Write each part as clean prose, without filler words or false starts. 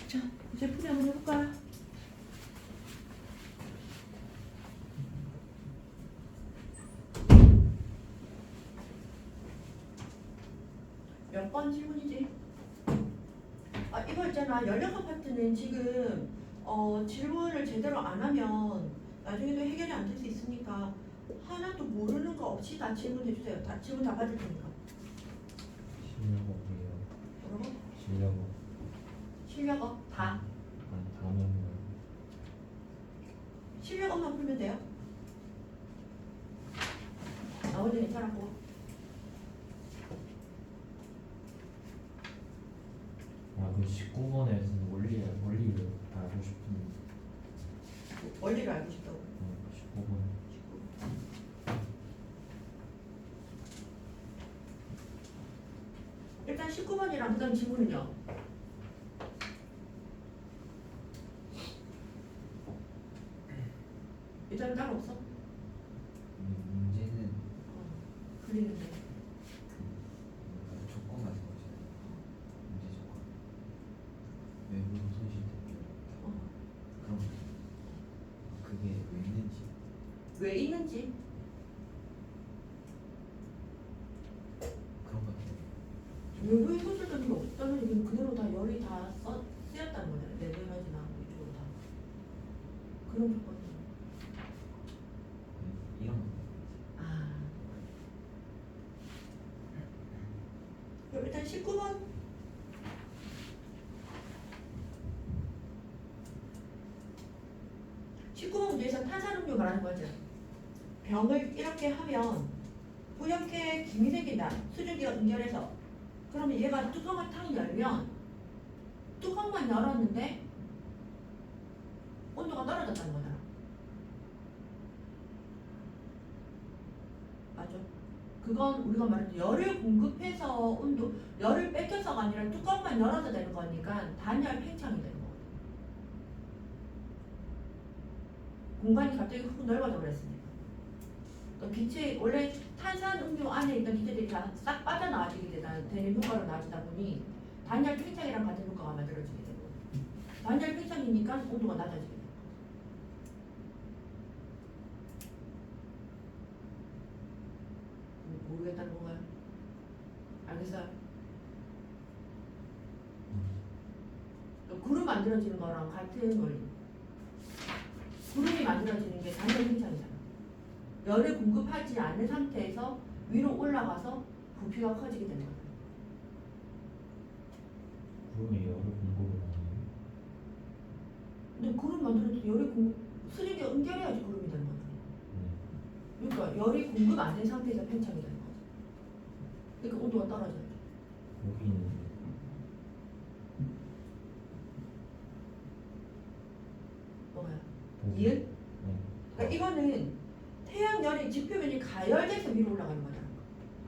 자, 이제 풀이 한번 해볼까요? 몇 번 질문이지? 아, 이거 있잖아. 연력학 파트는 지금 질문을 제대로 안 하면 나중에도 해결이 안 될 수 있으니까 하나도 모르는 거 없이 다 질문해 주세요. 다 질문 다 받을 테니까. 실력업이요. 뭐라고? 실력업. 실력업 다. 다면 실력업만 풀면 돼요. 나머지 괜찮았고. 그 19번에서는 원리를 알고 싶은. 원리를 알고 싶다고. 19번. 일단 19번이랑 그 다음 질문은요. 일단 따로 없어? 문제는 풀리는데. 그 조건 같은 거잖아요. 문제 조건. 외부 손실 대표. 그런 거. 그게 왜 있는지. 왜 있는지. 그런 거 같아요. 외부의 소질 같은 게 없다는 얘기는 그대로 다 열이 다 쓰였다는 거잖아요. 내려가지나 이쪽으로 다. 그런 조건. 이런 거. 아. 그럼 일단 19번. 19번 문제에서 탄산음료 말하는 거죠. 병을 이렇게 하면 뿌옇게 김이 생긴다. 수증기가 응결해서. 그러면 얘가 뚜껑을 탁 열면 뚜껑만 열었는데 온도가 떨어졌다는 거잖아. 맞아. 그건 우리가 말한 열을 공급해서 열을 뺏겨서가 아니라 뚜껑만 열어서 되는 거니까 단열 팽창이 되는 거거든. 공간이 갑자기 훅 넓어져 버렸으니까. 그러니까 기체 원래 탄산 음료 안에 있던 기체들이 다 싹 빠져나와지게 되는 효과로 나와지다 보니 단열 팽창이랑 같은 효과가 만들어지게 되고 단열 팽창이니까 온도가 낮아지게 되고. 모르겠다는 건가요? 알겠어요? 구름 만들어지는 거랑 같은 원리. 구름이 만들어지는 게 단열 팽창이잖아. 열을 공급하지 않은 상태에서 위로 올라가서 부피가 커지게 되는 거야. 구름이 열을 공급을 하네요. 근데 구름 만들어질 때 수증기 응결해야지 구름이 되는 거야. 그러니까 열이 공급 안 된 상태에서 팽창이 되는 거지. 그러니까 온도가 떨어져요. 여기는 뭐가요? 이은? 네. 그러니까 이거는 태양열이 지표면이 가열돼서 위로 올라가는 거잖아.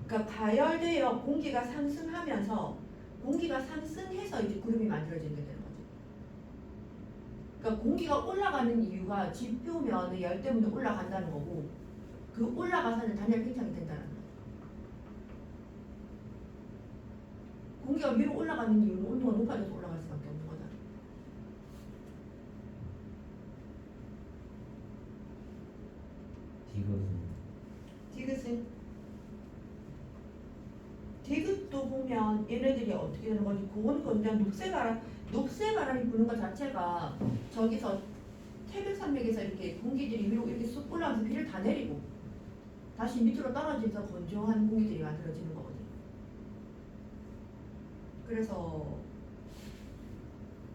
그러니까 가열되어 공기가 상승하면서 공기가 상승해서 이제 구름이 만들어지게 되는 거지. 그러니까 공기가 올라가는 이유가 지표면의 열 때문에 올라간다는 거고 그 올라가서는 단열 팽창이 된다는 거야. 공기가 위로 올라가는 이유는 온도가 높아져서 올라갈 수밖에 없는 거잖아. 디귿도 보면 얘네들이 어떻게 되는 거지? 그건 그냥 녹색 바람이 부는 것 자체가 저기서 태백산맥에서 이렇게 공기들이 위로 이렇게 쑥 올라가서 비를 다 내리고 다시 밑으로 떨어져서 건조한 공기들이 만들어지는 거거든. 그래서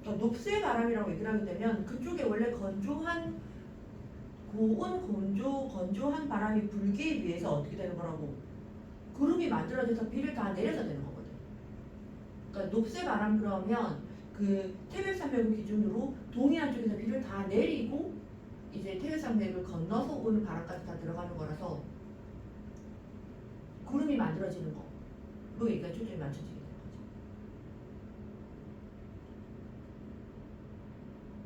녹색 바람이라고 얘기를 하게 되면 그쪽에 원래 건조한 고온 건조한 바람이 불기 위해서 어떻게 되는 거라고? 구름이 만들어져서 비를 다 내려서 되는 거거든. 그러니까 녹색 바람 그러면 그 태백산맥을 기준으로 동해안 쪽에서 비를 다 내리고 이제 태백산맥을 건너서 오는 바람까지 다 들어가는 거라서 구름이 만들어지는 거로 얘기가 초점이 맞춰지게 되는 거죠.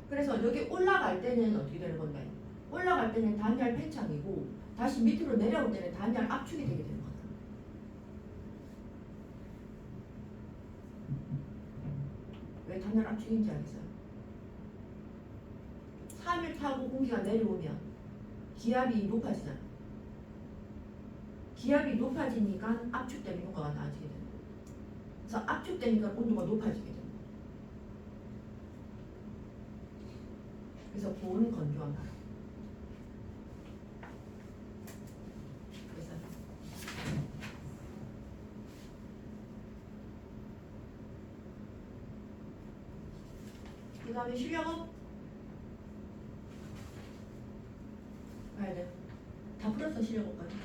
그래서 여기 올라갈 때는 어떻게 되는 건가요? 올라갈 때는 단열 팽창이고 다시 밑으로 내려올 때는 단열 압축이 되게 되는 거다. 왜 단열 단열 압축인지 알겠어요? 3일 타고 공기가 내려오면 기압이 높아지잖아. 기압이 높아지니까 압축되는 효과가 나아지게 되는 거예요. 그래서 압축되니까 온도가 높아지게 되는 거예요. 그래서 고온 건조한 바람. 그래서 그 다음에 실력은 봐야 돼. 다 풀었어 실력까지.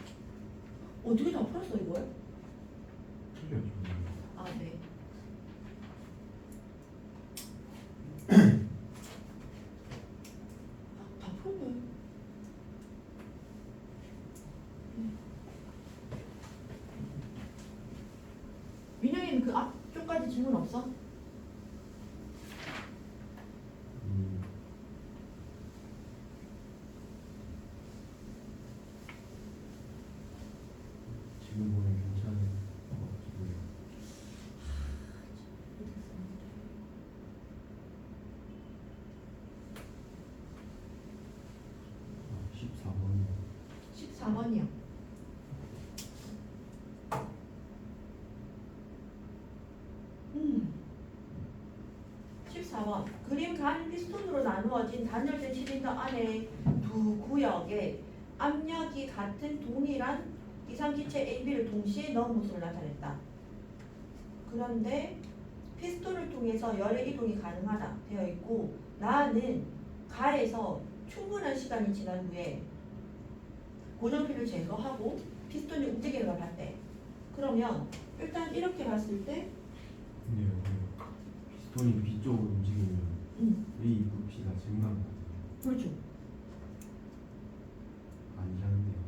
어떻게 다 풀었어 이거야? 틀려요. 아 네. 다 풀었네. 민영이는 그 앞쪽까지 질문 없어? 지금 보면 괜찮은 것 같기도 해요. 아, 14번이요. 14번이요. 음. 14번. 그림 간 피스톤으로 나누어진 단열된 실린더 안에 두 구역에 압력이 같은 동일한 이상기체 AB를 동시에 넣은 모습을 나타냈다. 그런데 피스톤을 통해서 열의 이동이 가능하다 되어 있고 나는 갈에서 충분한 시간이 지난 후에 고정피를 제거하고 피스톤이 움직이는 걸 봤대. 그러면 일단 이렇게 봤을 때 근데 여기 피스톤이 B쪽으로 움직이면 A 부피가 증가하는 거예요. 그렇죠. 아니라는데요.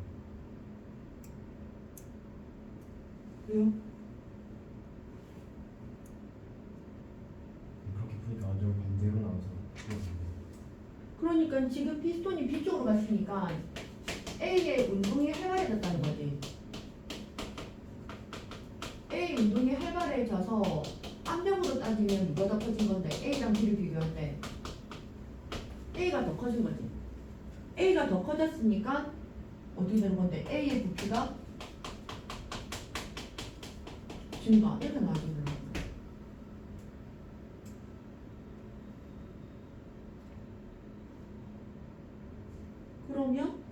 왜요? 그렇게 보니까 완전 반대로 나와서 그러는데. 그러니까 지금 피스톤이 B쪽으로 갔으니까 A의 운동이 활발해졌다는 거지. A 운동이 활발해져서 압력으로 따지면 누가 더 커진 건데 A랑 B를 비교할 때 A가 더 커진 거지. A가 더 커졌으니까 어떻게 되는 건데 A의 부피가 증가 이렇게 나와주는 거야. 그러면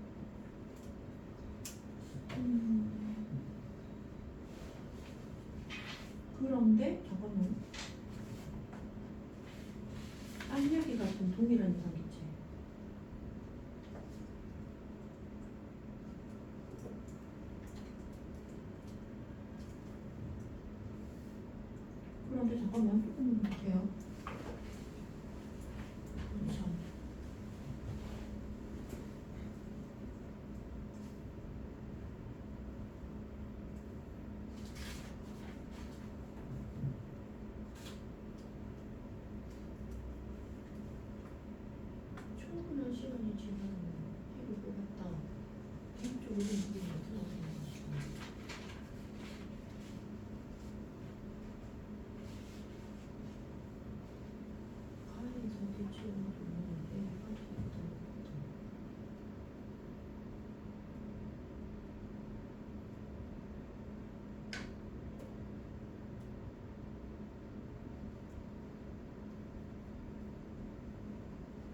그런데 잠깐만 압력이 같은 동일한 이상기체 그런데 잠깐만 조금 볼게요. 참. 충분한 시간이 지난 해를 뽑았다. 뒤쪽으로 이게 나타나는 것이고. 가에서 대치원을 돌리는데 해가 되었던 것도.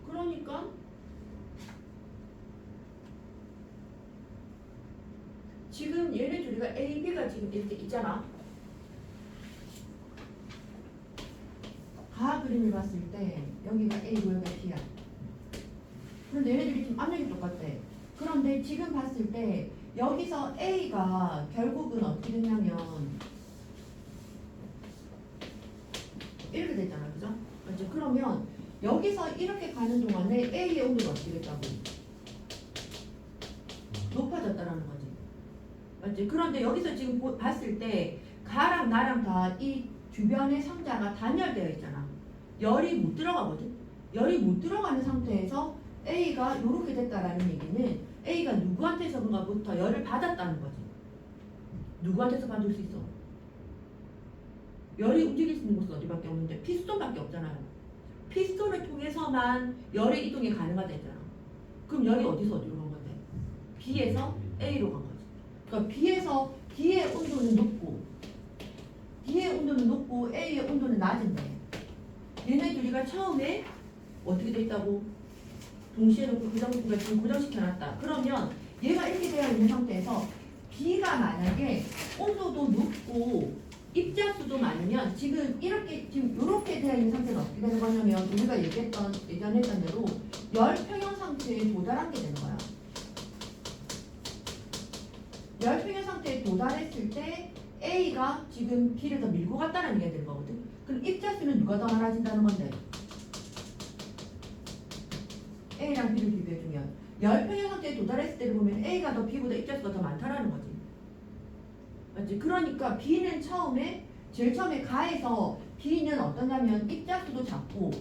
그러니까 지금 얘네 둘이가 A, B가 지금 이렇게 있잖아. 가 그림을 봤을 때 여기가 A고 여기가 B야. 그런데 얘네들이 지금 압력이 똑같대. 그런데 지금 봤을 때 여기서 A가 결국은 어떻게 됐냐면 이렇게 됐잖아, 그죠? 맞지? 그러면 여기서 이렇게 가는 동안에 A의 온도가 어떻게 됐다고? 높아졌다라는 거지. 맞지? 그런데 여기서 지금 봤을 때 가랑 나랑 다 이 주변의 상자가 단열되어 있잖아. 열이 못 들어가거든. 열이 못 들어가는 상태에서 A가 이렇게 됐다라는 얘기는 A가 누구한테서인가부터 열을 받았다는 거지. 누구한테서 받을 수 있어? 열이 움직일 수 있는 곳은 어디밖에 없는데 피스톤밖에 없잖아요. 피스톤을 통해서만 열의 이동이 가능하다 했잖아. 그럼 열이 어디서 어디로 간 건데? B에서 A로 간 거지. 그러니까 B에서 B의 온도는 높고 A의 온도는 낮은데 얘네 둘이가 처음에 어떻게 돼 있다고? 동시에 놓고 지금 고정시켜놨다. 그러면 얘가 이렇게 되어 있는 상태에서 B가 만약에 온도도 높고 입자수도 많으면 지금 이렇게 되어 있는 상태는 어떻게 되는 거냐면 우리가 예전에 했던 대로 열 평형 상태에 도달한 게 되는 거야. 열 평형 상태에 도달했을 때 A가 지금 B를 더 밀고 갔다는 얘기가 되는 거거든. 그럼 입자수는 누가 더 많아진다는 건데? A랑 B를 비교해주면 열 평형 상태에 도달했을 때를 보면 A가 더 B보다 입자수가 더 많다라는 거지. 맞지? 그러니까 B는 제일 처음에 가에서 B는 어떠냐면 입자수도 작고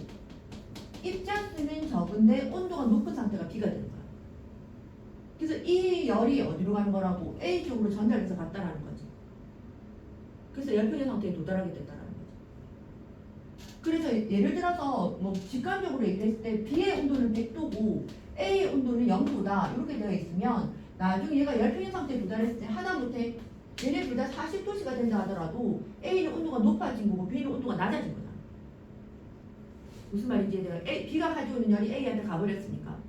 입자수는 적은데 온도가 높은 상태가 B가 되는 거야. 그래서 이 열이 어디로 가는 거라고? A 쪽으로 전달돼서 갔다라는 거지. 그래서 열평형 상태에 도달하게 됐다라는 거지. 그래서 예를 들어서 뭐 직관적으로 얘기했을 때 B의 온도는 100도고 A의 온도는 0도다 이렇게 되어 있으면 나중에 얘가 열평형 상태에 도달했을 때 하다못해 얘네 둘 다 40도씨가 된다 하더라도 A는 온도가 높아진 거고 B는 온도가 낮아진 거잖아. 무슨 말인지 내가 B가 가지고 있는 열이 A한테 가버렸으니까.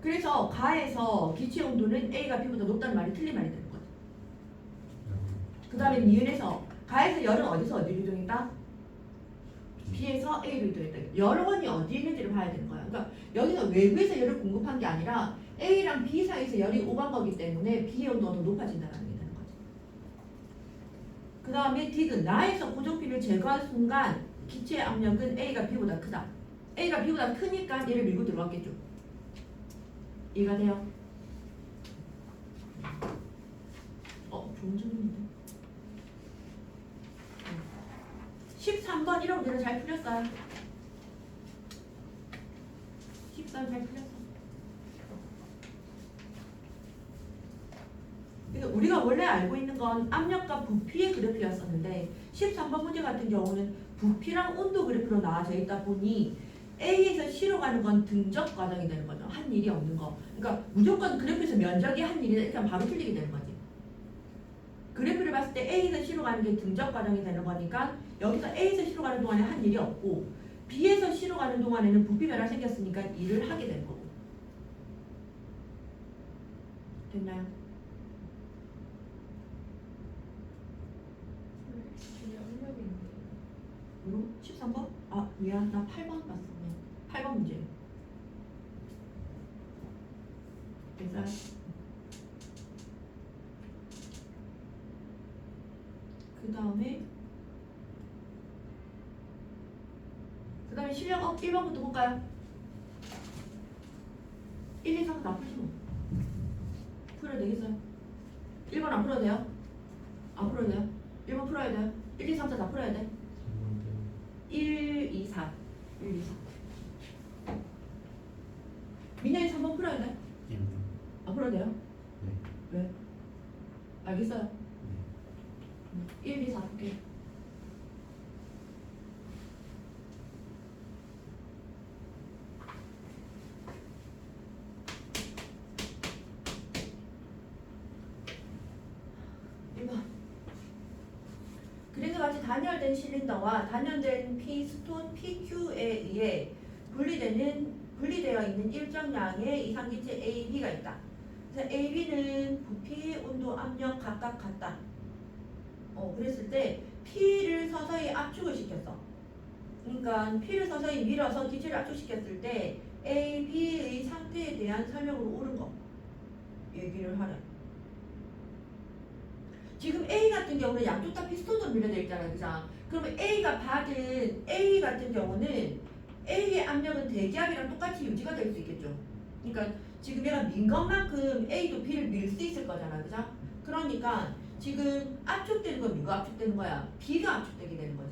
그래서 가에서 기체 온도는 A가 B보다 높다는 말이 틀린 말이 되는 거죠. 그 다음에 니은에서 가에서 열은 어디로 이동했다? B에서 A로 이동했다. 열원이 어디에 있는지를 봐야 되는 거야. 그러니까 여기서 외부에서 열을 공급한 게 아니라 A랑 B 사이에서 열이 오간 거기 때문에 B의 온도가 더 높아진다는 게 되는 거지. 그 다음에 D는 나에서 고정비를 제거한 순간 기체의 압력은 A가 B보다 크다. A가 B보다 크니까 얘를 밀고 들어갔겠죠. 이해가 돼요? 좋은 질문인데. 13번 이런 문제는 잘 풀렸어요. 13 잘 풀렸어. 그러니까 우리가 원래 알고 있는 건 압력과 부피의 그래프였었는데 13번 문제 같은 경우는 부피랑 온도 그래프로 나와져 있다 보니 A에서 C로 가는 건 등적 과정이 되는 거죠. 한 일이 없는 거. 그러니까 무조건 그래프에서 면적이 한 일이다 이렇게 하면 바로 틀리게 되는 거지. 그래프를 봤을 때 A에서 C로 가는 게 등적 과정이 되는 거니까 여기서 A에서 C로 가는 동안에 한 일이 없고 B에서 C로 가는 동안에는 부피 변화 생겼으니까 일을 하게 되는 거고. 됐나요? 그리고 13번? 아 미안 나 8번 봤어. 8번 문제. 됐어요? 그 다음에 실력 1번부터 볼까요? 1, 2, 3 다 풀지 뭐. 풀어도 되겠어요? 1번 안 풀어도 돼요? 안 풀어도 돼요? 1번 풀어야 돼요? 1, 2, 3, 4 다 풀어야 돼? 1, 2, 4 1, 2, 4 민영이 3번 풀어야 돼? 안 풀어도 돼요? 네. 왜? 알겠어요? 1, 2, 4 볼게요. 그래서 마치 단열된 실린더와 단열된 피스톤 PQ에 의해 분리되어 있는 일정량의 이상기체 A, B가 있다. 그래서 A, B는 부피, 온도, 압력 각각 같다. 그랬을 때 P를 서서히 압축을 시켰어. 그러니까 P를 서서히 밀어서 기체를 압축시켰을 때 A, B의 상태에 대한 설명으로 옳은 거 얘기를 하래. 지금 A 같은 경우는 양쪽 다 피스톤으로 밀려져 있잖아요. 그죠? 그러면 A가 받은 A 같은 경우는 A의 압력은 대기압이랑 똑같이 유지가 될 수 있겠죠. 그러니까 지금 얘가 민 것만큼 A도 B를 밀 수 있을 거잖아. 그죠? 그러니까 지금 압축되는 건 누가 압축되는 거야? B가 압축되게 되는 거지.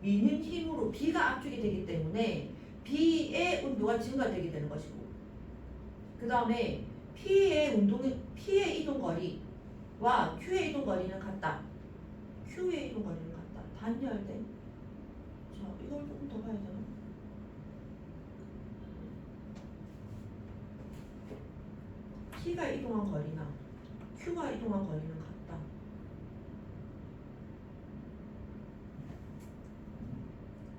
미는 힘으로 B가 압축이 되기 때문에 B의 온도가 증가되게 되는 것이고, 그 다음에 P의 이동 거리와 Q의 이동 거리는 같다. Q의 이동 거리는 같다. 단열된 P가 이동한 거리나 Q가 이동한 거리는 같다.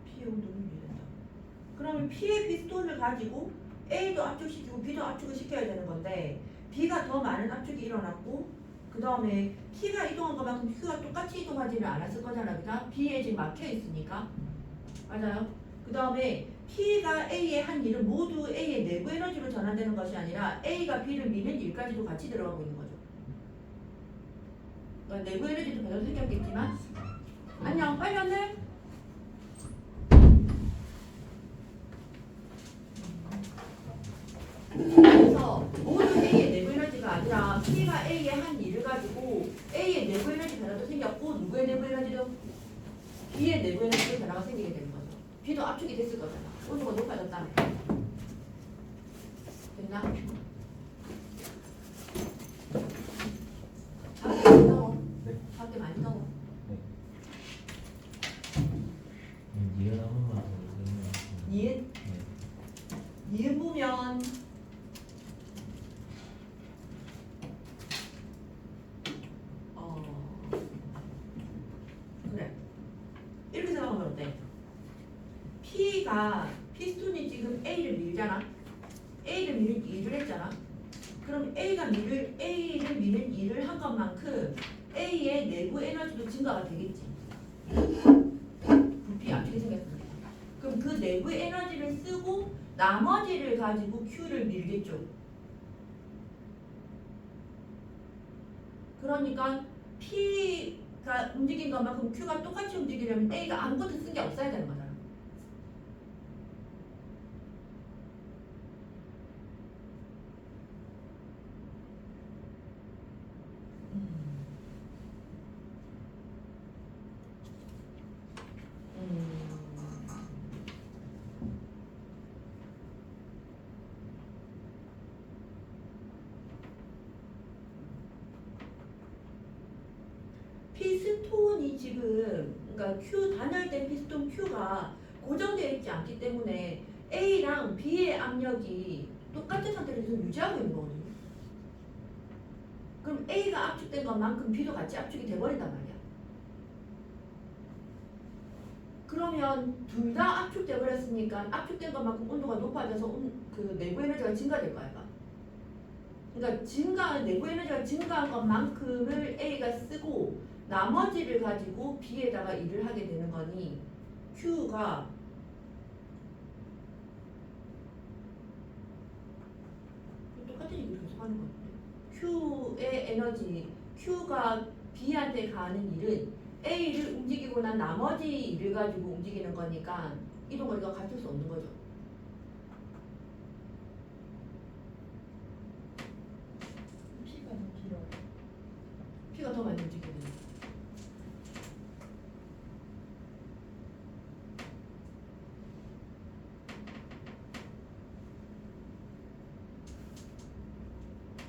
P의 운동이 유지된다. 그러면 P의 피스톤을 가지고 A도 압축시키고 B도 압축을 시켜야 되는 건데 B가 더 많은 압축이 일어났고 그 다음에 T가 이동한 것만큼 Q가 똑같이 이동하지는 않았을 거잖아. 그죠? B에 지금 막혀 있으니까. 맞아요. 그 다음에 P가 A의 한 일은 모두 A의 내부 에너지로 전환되는 것이 아니라 A가 B를 미는 일까지도 같이 들어가고 있는 거죠. 그러니까 내부 에너지도 배로 생겼겠지만 안녕 빨리 왔네. 그래서 모두 A의 내부 에너지가 아니라 P가 A의 한 일을 가지고 A의 내부 에너지 변화도 생겼고 누구의 내부 에너지도 B의 내부 에너지도 변화가 생기게 되는 거죠. B도 압축이 됐을 거잖아. 온도가 높아졌다며. 됐나? 밖에 많이 더워. 네. 밖에 많이 더워. 니은 한 번만 더 설명해 니은? 네. 니은 보면 그래. 이렇게 생각하면 어때? P가 피스톤이 지금 A를 밀잖아. A를 미는 일을 했잖아. 그럼 A를 미는 일을 한 것만큼 A의 내부 에너지도 증가가 되겠지. 부피 압축이 생겼습니다. 그럼 그 내부 에너지를 쓰고 나머지를 가지고 Q를 밀겠죠. 그러니까 P가 움직인 것만큼 Q가 똑같이 움직이려면 A가 아무것도 쓴 게 없어야 되는 거잖아. 피스톤이 지금 그러니까 Q 단열된 피스톤 Q가 고정되어 있지 않기 때문에 A랑 B의 압력이 똑같은 상태로 계속 유지하고 있는 거거든요. 그럼 A가 압축된 것만큼 B도 같이 압축이 돼버린단 말이야. 그러면 둘 다 압축돼 버렸으니까 압축된 것만큼 온도가 높아져서 그 내부 에너지가 증가될 거 아이가. 그러니까 내부 에너지가 증가한 것만큼을 A가 쓰고 나머지를 가지고 B에다가 일을 하게 되는 거니 Q가 똑같은 얘기를 계속 하는 건데 Q의 에너지 Q가 B한테 가는 일은 A를 움직이고 난 나머지 일을 가지고 움직이는 거니까 이동거리가 같을 수 없는 거죠. P가 더 길어요. P가 더 많이 움직이는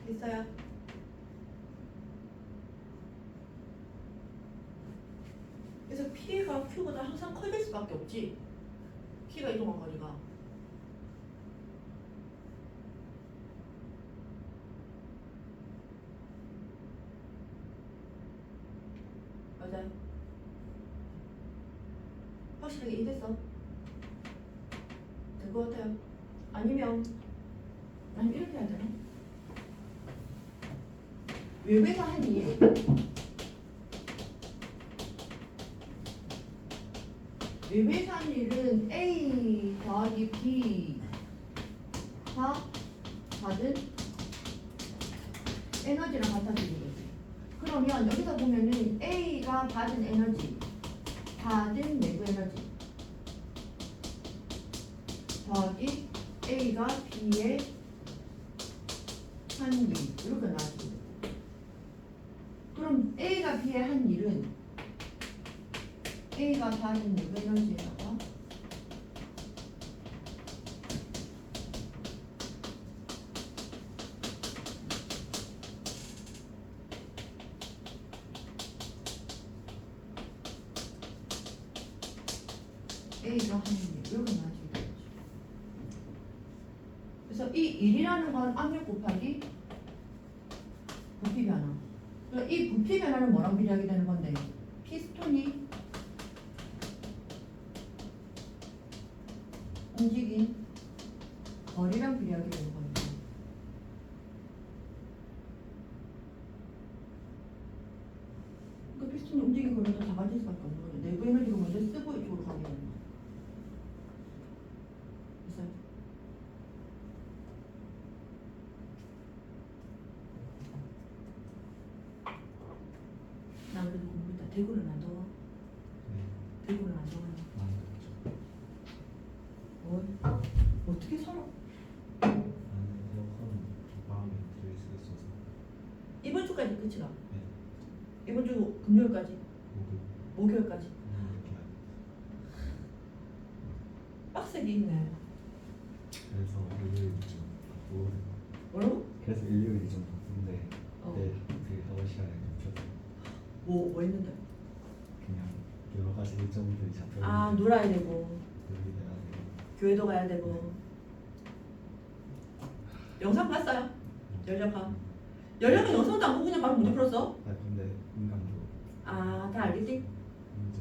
됐어요? 그래서 P가 Q보다 항상 커질 수밖에 없지. P가 이동한 거리가. 맞아요. 확실하게 이해됐어? 될 것 같아요. 아니면 이렇게 해야 되나? 외부에서 한 일. 외부에서 한 일은 A 더하기 B가 받은 에너지랑 같아지는 거지. 그러면 여기서 보면은 A가 받은 에너지, 받은 내부 에너지 더하기 A가 B의 한 일 이렇게 나와집니다. 그럼 A가 B의 한 일은 A가 받은 내부 에너지에다가 A가 한 일 이렇게 나와지게 되죠. 그래서 이 1이라는 건 압력 곱하기 부피 변화. 그러니까 이 부피 변화는 뭐랑 비례하게 되는 건데? 피스톤이 움직인 거리랑 비례하게 되는 겁니다. 그러니까 피스톤이 움직인 거리가 더 작아질 수밖에 없는 거죠. 내부 에너지가 먼저 쓰고 이쪽으로 가게 되는 거예요. 그래서 나 그래도 공부했다. 대구는 안 더워? 네. 대구는 안 더워요. 많이 덥죠. 어떻게 살아? 나는 에어컨 마음에 들어있어서 이번 주까지 끝이다. 네. 이번 주 금요일까지, 모두 목요일까지. 이렇게 빡세게 있네. 그래서 일요일이 좀 바쁘거든요. 뭐라고? 그래서 일요일이 좀 바쁜데 어. 네, 그 작업 시간에 겹쳐서 뭐 했는데? 그냥 여러 가지 일정들이 잡혀 아, 놀아야 되고, 놀기 돼가지고 교회도 가야 되고. 영상 봤어요? 연락하. 연락은 영상도 안 보고 그냥 바로 문제 풀었어? 아 근데 인간도 아, 다 알겠지? 문제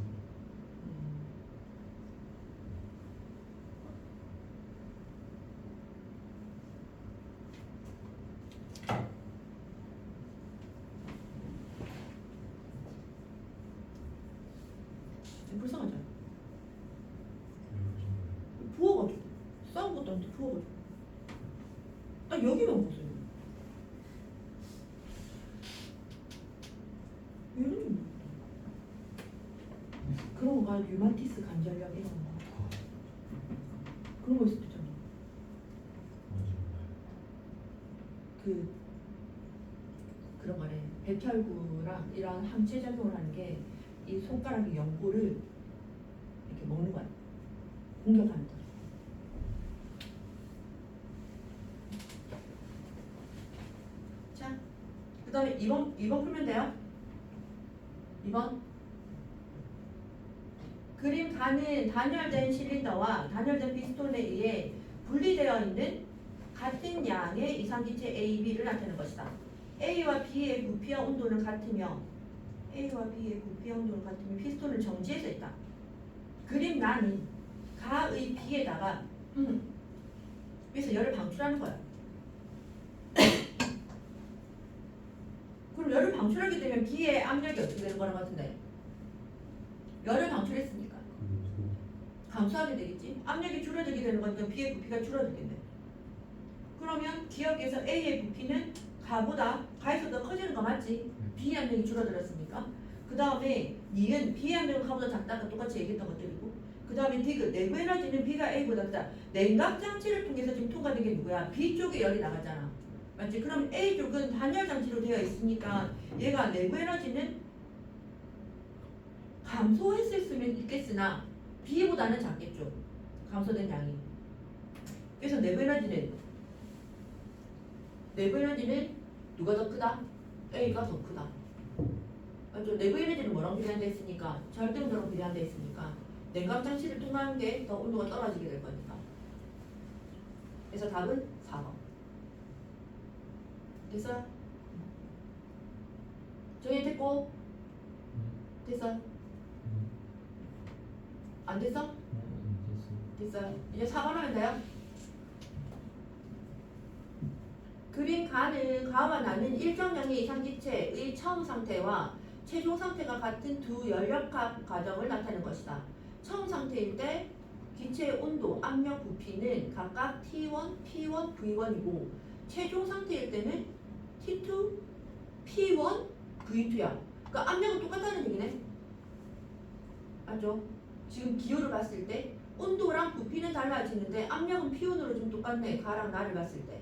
불쌍하잖아. 요즘 부어가지고. 싸운 것도 아닌데 부어가지고. 딱 여기만 보세요. 이런 좀 모르겠다. 그런 거 봐. 류마티스 관절염 이런 거. 그런 거 있을 수 있잖아. 그런 거래. 백혈구랑 이런 항체 작용을 하는 게 이 손가락의 연골을 이렇게 먹는 거야. 공격한다. 자, 그 다음에 2번 풀면 돼요. 2번. 그림 가는 단열된 실린더와 단열된 피스톤에 의해 분리되어 있는 같은 양의 이상기체 A, B를 나타내는 것이다. A와 B의 부피와 온도는 같으며 A와 B의 부피와 온도는 같으며 피스톤을 정지해서 있다. 그림 나는 가의 B에다가 그래서 열을 방출하는 거야. 그럼 열을 방출하게 되면 B의 압력이 어떻게 되는 거랑 같은데? 열을 방출했으니까 감소하게 되겠지. 압력이 줄어들게 되는 거니까 B의 부피가 줄어들겠네. 그러면 기억에서 A의 부피는 가에서 더 커지는 거 맞지? B의 압력이 줄어들었으니까. 그 다음에 니은 B의 압력은 가보다 작다가 똑같이 얘기했던 것들이고, 그 다음에 디귿 내부 에너지는 B가 A보다 크다. 냉각 장치를 통해서 지금 통과된 게 누구야? B 쪽에 열이 나가잖아. 맞지? 그럼 A 쪽은 단열 장치로 되어 있으니까 얘가 내부 에너지는 감소했을 수는 있겠으나 B보다는 작겠죠. 감소된 양이. 그래서 내부 에너지는 누가 더 크다? A가 더 크다. 맞죠? 내부 에너지는 뭐랑 비례한 데 있으니까 절대 온도랑 비례한 데 있으니까 냉각 장치를 통과하는 게 더 온도가 떨어지게 될 거니까. 그래서 답은 4번. 됐어요? 정리됐고? 됐어요? 안 됐어? 됐어요. 이제 4번 하면 돼요. 그림 가와 나는 일정량의 이상기체의 처음 상태와 최종 상태가 같은 두 열역학 과정을 나타내는 것이다. 처음 상태일 때 기체의 온도, 압력, 부피는 각각 T1, P1, V1이고 최종 상태일 때는 T2, P1, V2야. 그러니까 압력은 똑같다는 얘기네. 맞죠? 지금 기호를 봤을 때 온도랑 부피는 달라지는데 압력은 P1으로 좀 똑같네. 가랑 나를 봤을 때.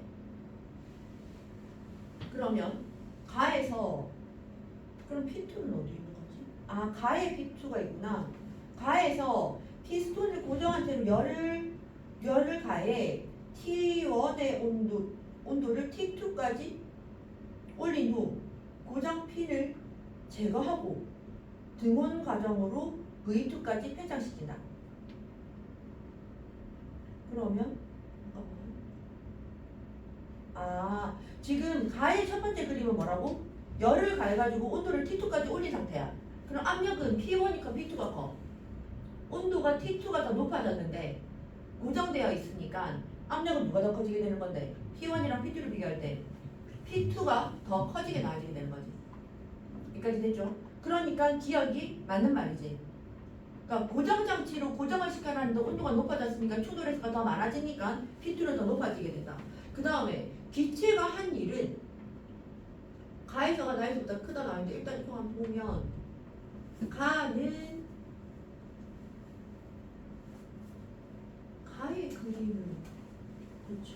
그러면 가에서 그럼 P2는 어디 있는 거지? 아, 가에 P2가 있구나. 가에서 피스톤을 고정한 채로 열을 가해 T1의 온도를 T2까지 올린 후 고정 핀을 제거하고 등온 과정으로 V2까지 팽창시킨다. 그러면 지금 가의 첫 번째 그림은 뭐라고? 열을 가해가지고 온도를 T2까지 올린 상태야. 그럼 압력은 P1이니까 P2가 커. 온도가 T2가 더 높아졌는데 고정되어 있으니까 압력은 누가 더 커지게 되는 건데 P1이랑 P2를 비교할 때 P2가 더 커지게 나아지게 되는 거지. 여기까지 됐죠? 그러니까 기억이 맞는 말이지. 그러니까 고정장치로 고정을 시켜놨는데 온도가 높아졌으니까 충돌해서가 더 많아지니까 P2는 더 높아지게 된다. 그 다음에 기체가 한 일은 가에서가 나에서보다 크다 나는데 일단 이거 한번 보면 가의 그림을 그렇죠.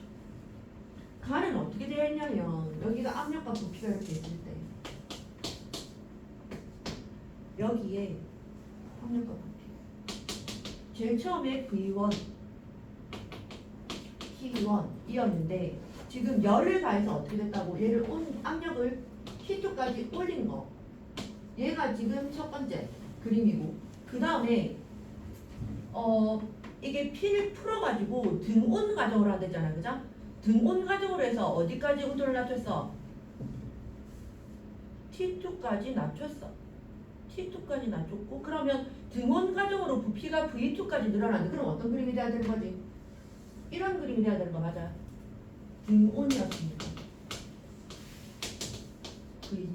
가는 어떻게 되어 있냐면 여기가 압력과 부피가 이렇게 있을 때 여기에 압력과 부피 제일 처음에 V1 T1이었는데 지금 열을 가해서 어떻게 됐다고 얘를 압력을 T2까지 올린 거 얘가 지금 첫 번째 그림이고 그 다음에 이게 P를 풀어가지고 등온 과정으로 한댔잖아 그죠? 등온 과정으로 해서 어디까지 온도를 낮췄어? T2까지 낮췄어. T2까지 낮췄고 그러면 등온 과정으로 부피가 V2까지 늘어나는데 그럼 어떤 그림이 돼야 되는 거지? 이런 그림이 돼야 되는 거 맞아? 등온이었으니까 V2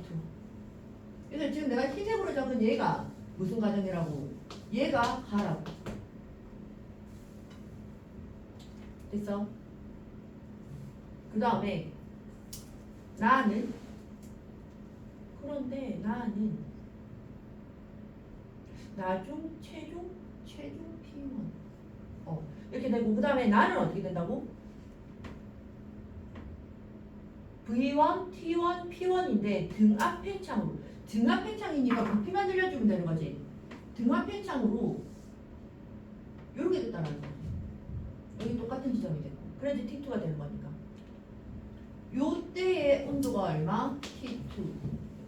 그래서 지금 내가 흰색으로 적은 얘가 무슨 과정이라고? 얘가 가라고 됐어? 그 다음에 나는 그런데 나는 나중 최종 P1 이렇게 되고 그 다음에 나는 어떻게 된다고? V1, T1, P1인데 등압 팽창으로 등압 팽창이니까 부피만 늘려주면 되는 거지 등압 팽창으로 이렇게 됐다는 거지 여기 똑같은 지점이 됐고 그래서 T2가 되는 거니까 요때의 온도가 얼마? T2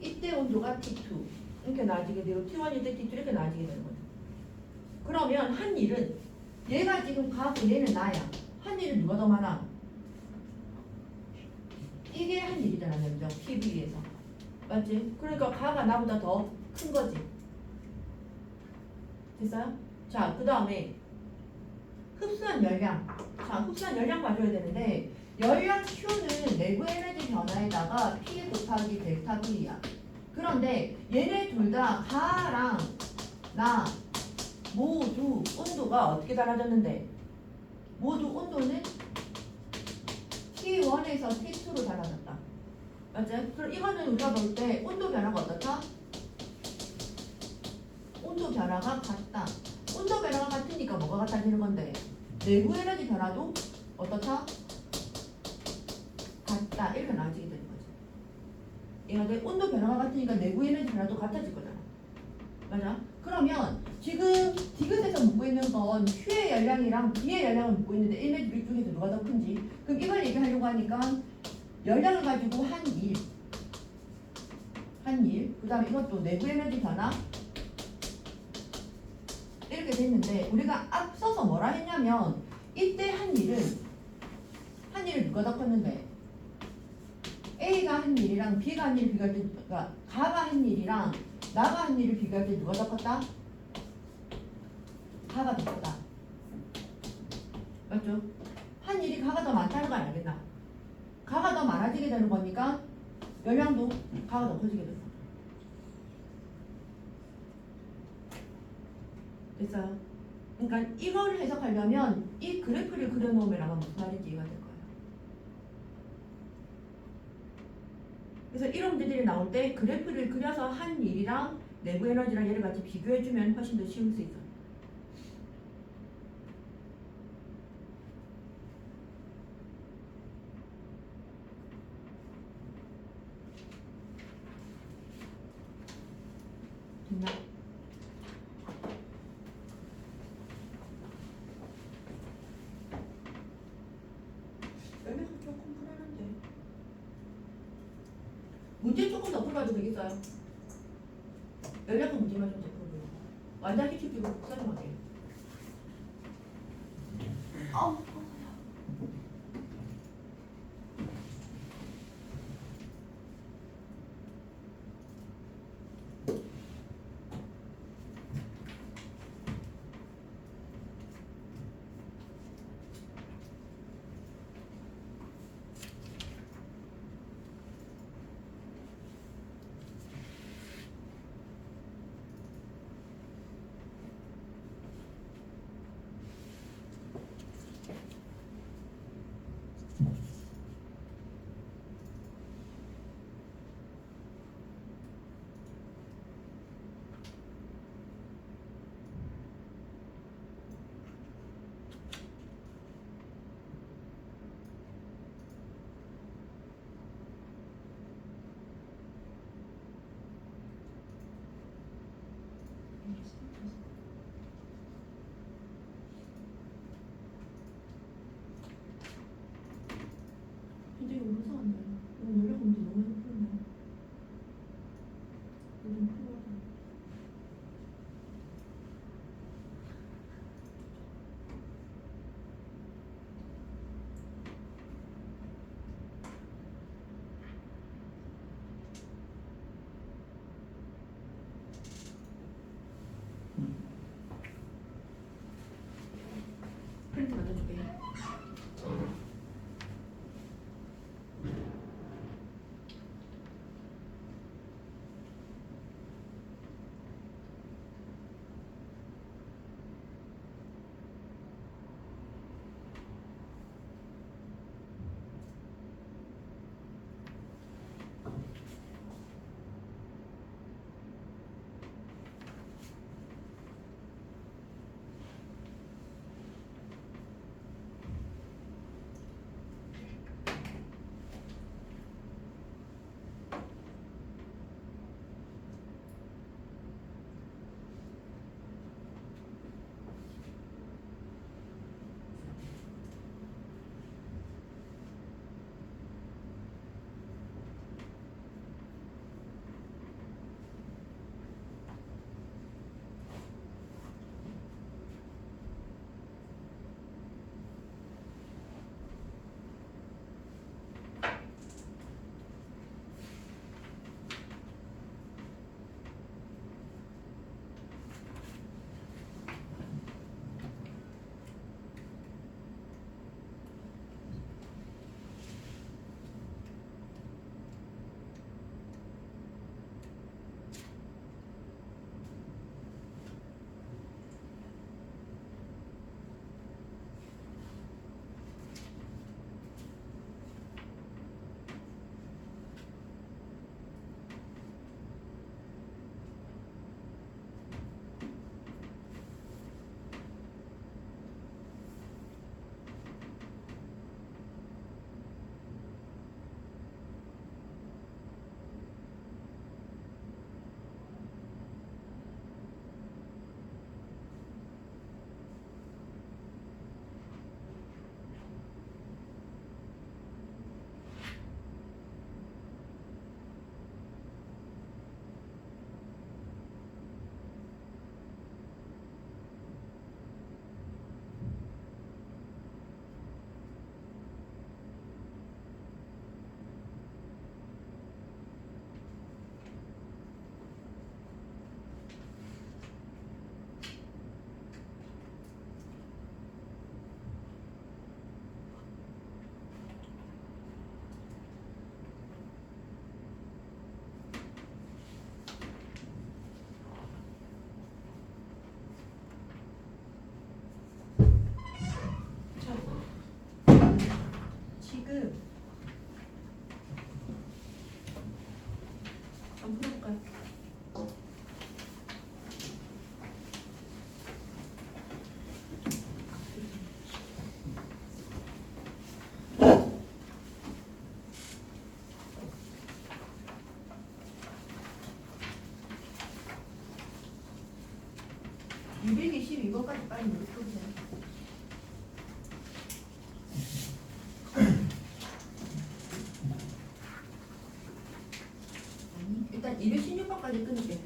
이때 온도가 T2 이렇게 나아지게 되고 T1일 때 T2 이렇게 나아지게 되는 거죠 그러면 한 일은 얘가 지금 가고 얘는 나야 한 일은 누가 더 많아? 이게 한 일이잖아 면적 PV에서 맞지? 그러니까 가가 나보다 더 큰 거지 됐어요? 자 그 다음에 흡수한 열량 자 흡수한 열량 봐줘야 되는데 열량 Q는 내부 에너지 변화에다가 P 곱하기 델타 V야 그런데 얘네 둘 다 가랑 나 모두 온도가 어떻게 달라졌는데 모두 온도는 T1에서 T2로 달라졌다 맞지? 그럼 이거는 우리가 볼 때 온도 변화가 어떻다? 온도 변화가 같다 온도 변화가 같으니까 뭐가 같아지는 건데 내부 에너지 변화도 어떻다? 같다 이렇게 나아지게 되는 거지 얘가 내 온도 변화가 같으니까 내부 에너지 변화도 같아질 거잖아 맞아? 그러면 지금 디귿에서 묻고 있는 건 Q의 열량이랑 B의 열량을 묻고 있는데 얘네 둘 중에서 누가 더 큰지 그럼 이걸 얘기하려고 하니까 열량을 가지고 한 일, 그 다음에 이것도 내부 에너지 변화 이렇게 됐는데 우리가 앞서서 뭐라 했냐면 이때 한 일을 누가 더 컸는데 A가 한 일이랑 B가 한 일을 비교할 때 그러니까 가가 한 일이랑 나가 한 일을 비교할 때 누가 더 컸다? 가가 더 컸다 맞죠? 한 일이 가가 더 많다는 건 알겠나? 가가 더 많아지게 되는 거니까 열량도 가가 더 커지게 된다 됐어요? 그러니까 이걸 해석하려면 이 그래프를 그려놓으면 아마 무슨 말인지 이해가 될 거예요. 그래서 이런 문제들이 나올 때 그래프를 그려서 한 일이랑 내부 에너지랑 얘를 같이 비교해주면 훨씬 더 쉬울 수 있어요. 됐나? 열매가 조금 불안한데 문제 조금 더 풀어봐도 되겠어요? 열량은 문제만 좀 더 풀어보고 완전 히치피고 설명할게요. 프린트 먼저 줄게. 지금 한번 풀어볼까요? (222번까지) 빨리 물어보세요. 일단 216번까지 끊을게.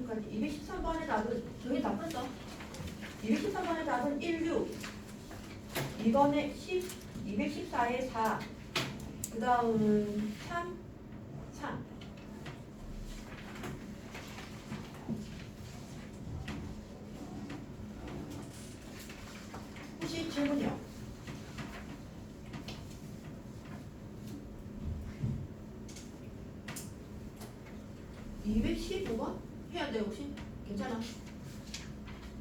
200까지 213번의 답은 저희 다 풀었어. 213번의 답은 1, 6. 2번에 10, 214에 4. 그 다음 3, 3. 혹시 질문이요? 215번? 해야 돼 혹시? 괜찮아?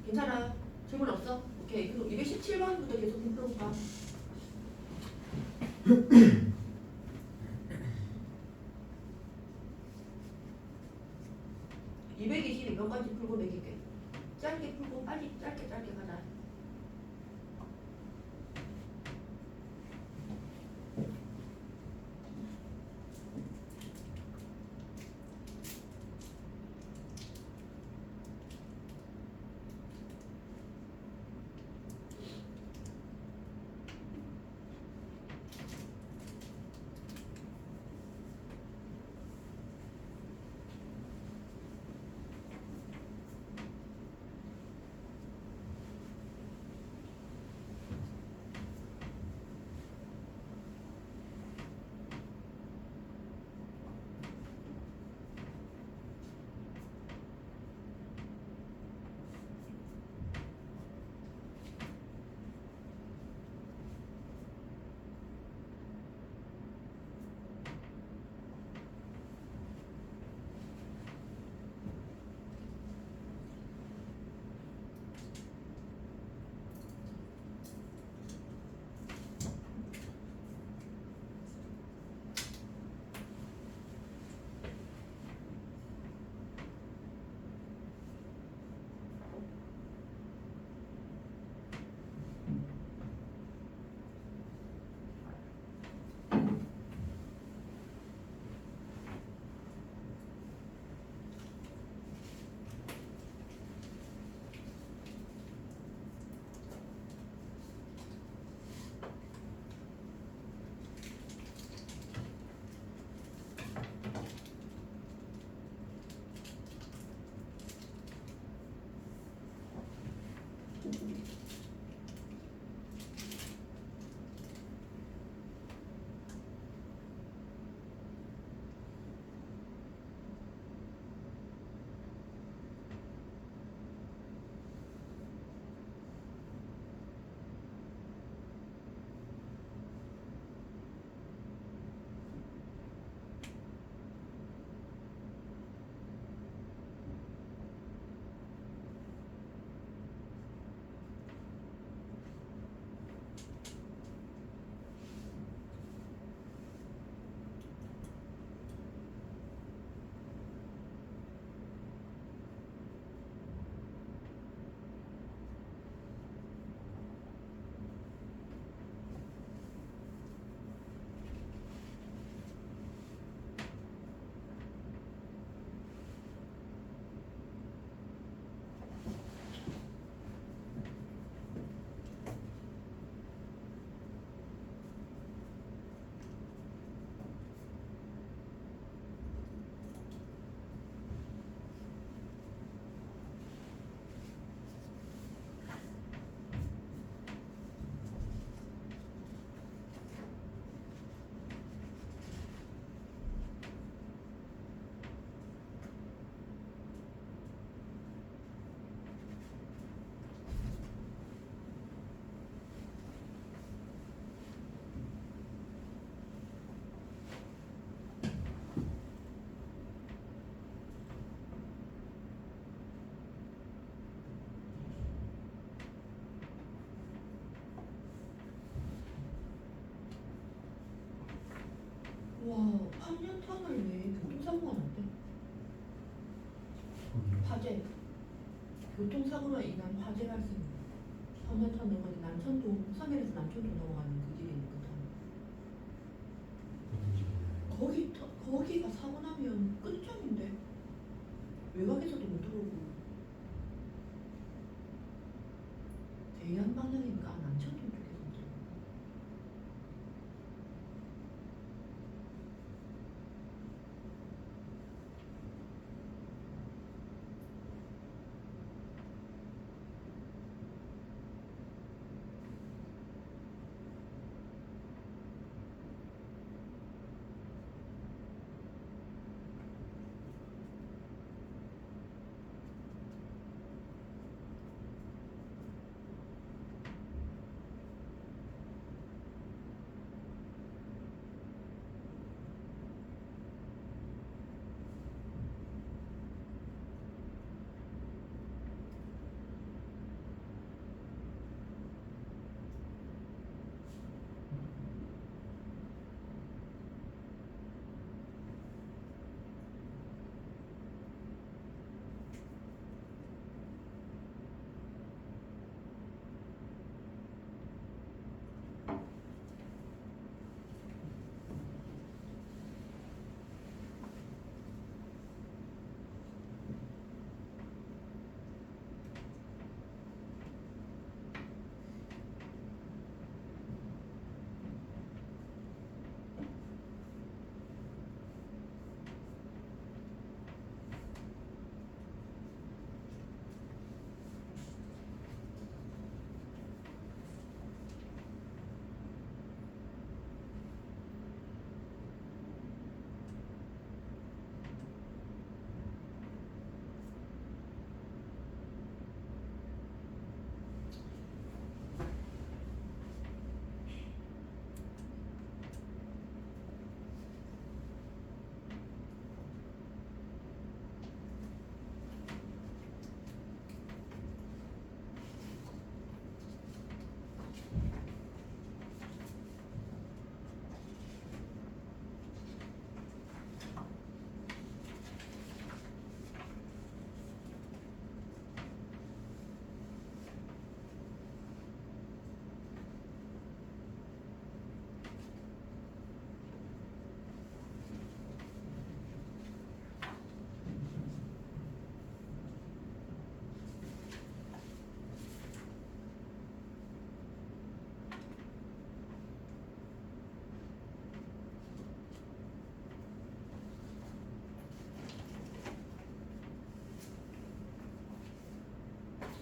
괜찮아요? 질문 없어? 오케이. 그럼 217번부터 계속 좀 풀어볼까? 222번까지 풀고 매길게. 짧게 풀고 빨리 짧게 가자. 와, 8년 턴을 왜 교통사고가 났대? 화재. 교통사고로 인한 화재 발생. 8년 턴은 어디 남천동, 서면에서 남천동 넘어가는 그 길에 있는 그 턴. 거기가 사고 나면 끝장인데. 외곽에서도 못 들어오고. 대양 방향이니까 남천동 쪽에서 못 들어오고.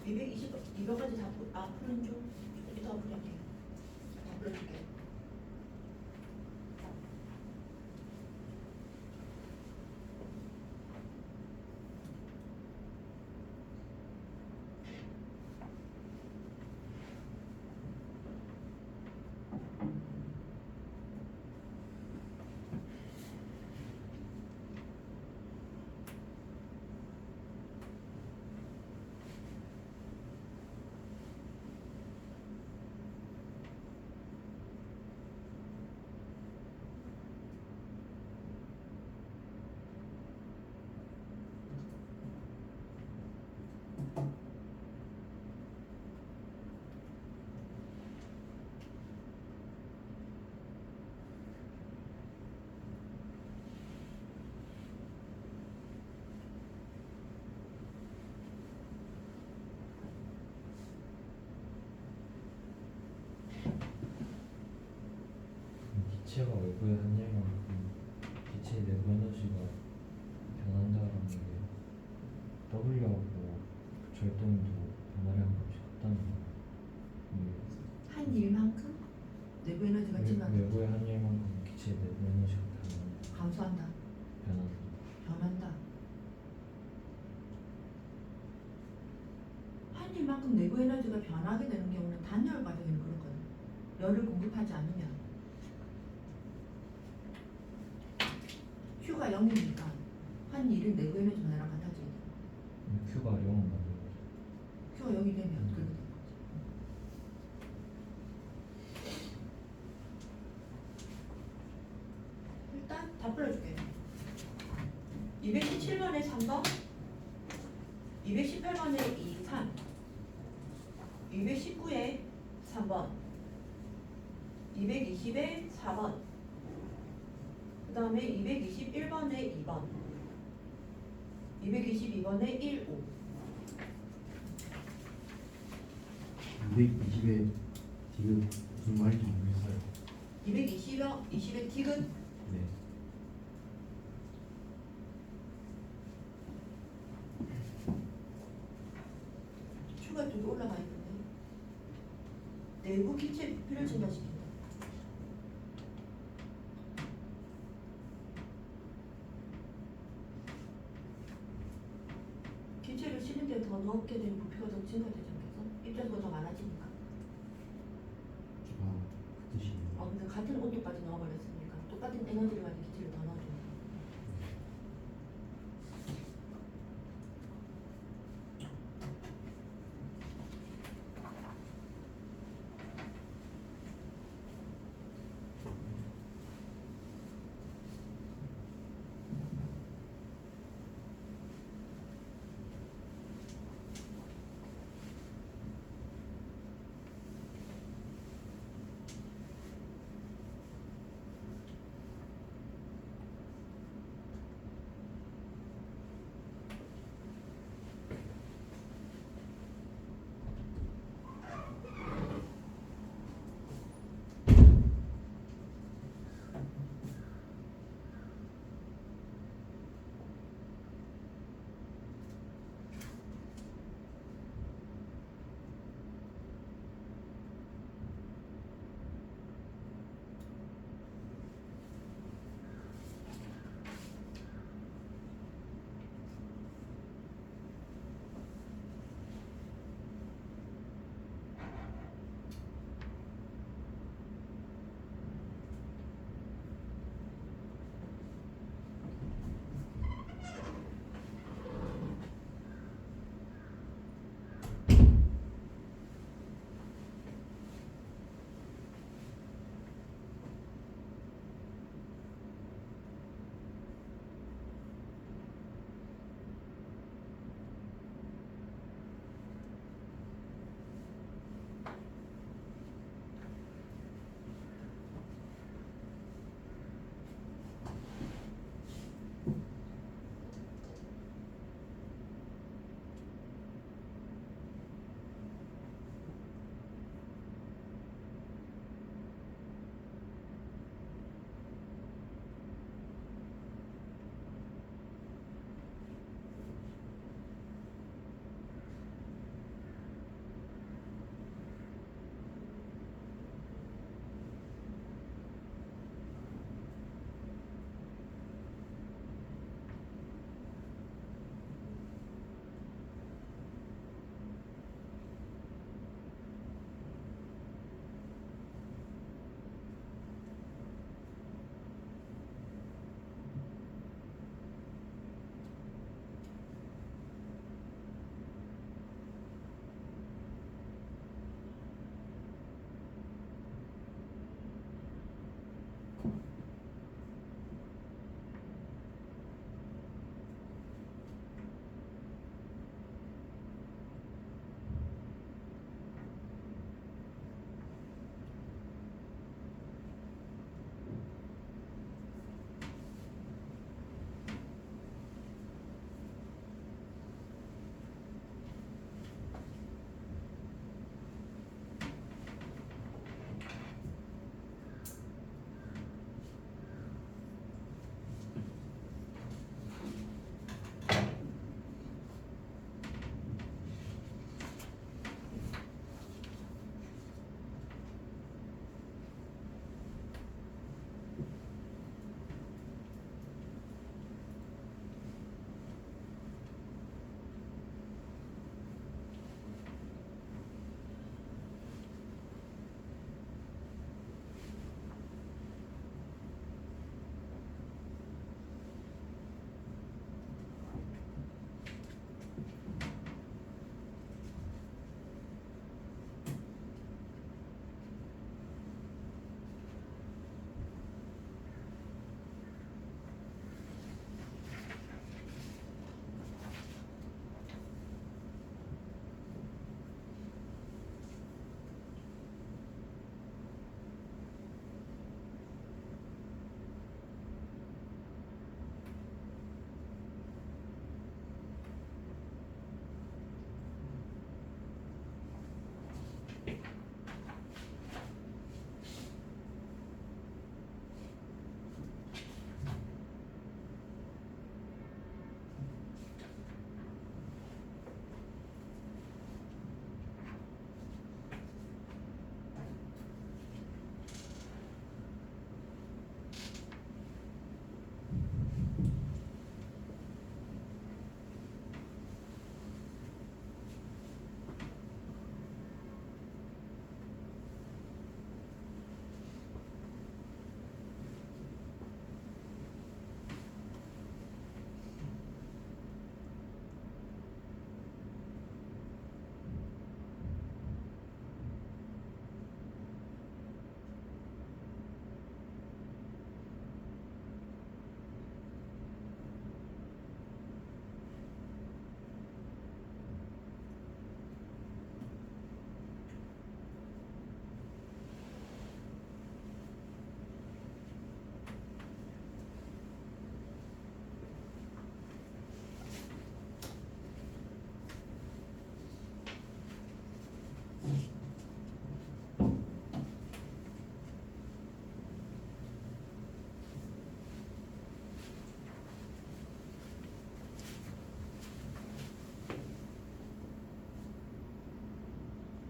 220, 이거까지 다 푸는 중? 이따가 풀을게요. 다 풀어줄게요. 기체가 외부에 한 일만큼 기체의 내부 에너지가 변한다라는 게 W하고 절동도 변화량 값이 같다는 거예요. 한 일만큼 내부 에너지가 증가, 외부의 한 일만큼 기체의 내부 에너지가 감소한다, 변한다. 변한다. 한 일만큼 내부 에너지가 변하게 되는 경우는 단열 과정에는 그렇거든요. 열을 공급하지 않으면 Q가 0이니까 한 일은 내부 에너지 변화랑 같아지게 돼요. Q가 0은 맞는 거죠. Q가 0이 되면 그렇게 되는 거죠. 일단 다 풀어줄게요. 217번에 3번, 218번에 2, 3, 219에 3번, 220에 4번, 그 다음에 221번에 2번, 222번에 1, 5. 220에 지금 무슨 말인지 모르겠어요. 220의 틱은 네. Q가 두 개 올라가 있는데 내부 기체 부피를 증가시킨다. 기체를 실는데 더 넣게 되면 부피가 더 증가되지 않겠어? 입자수가 더 많아지니까. 아, 그 뜻이네요. 근데 같은 온도까지 넣어버렸으니까 똑같은 에너지를 가진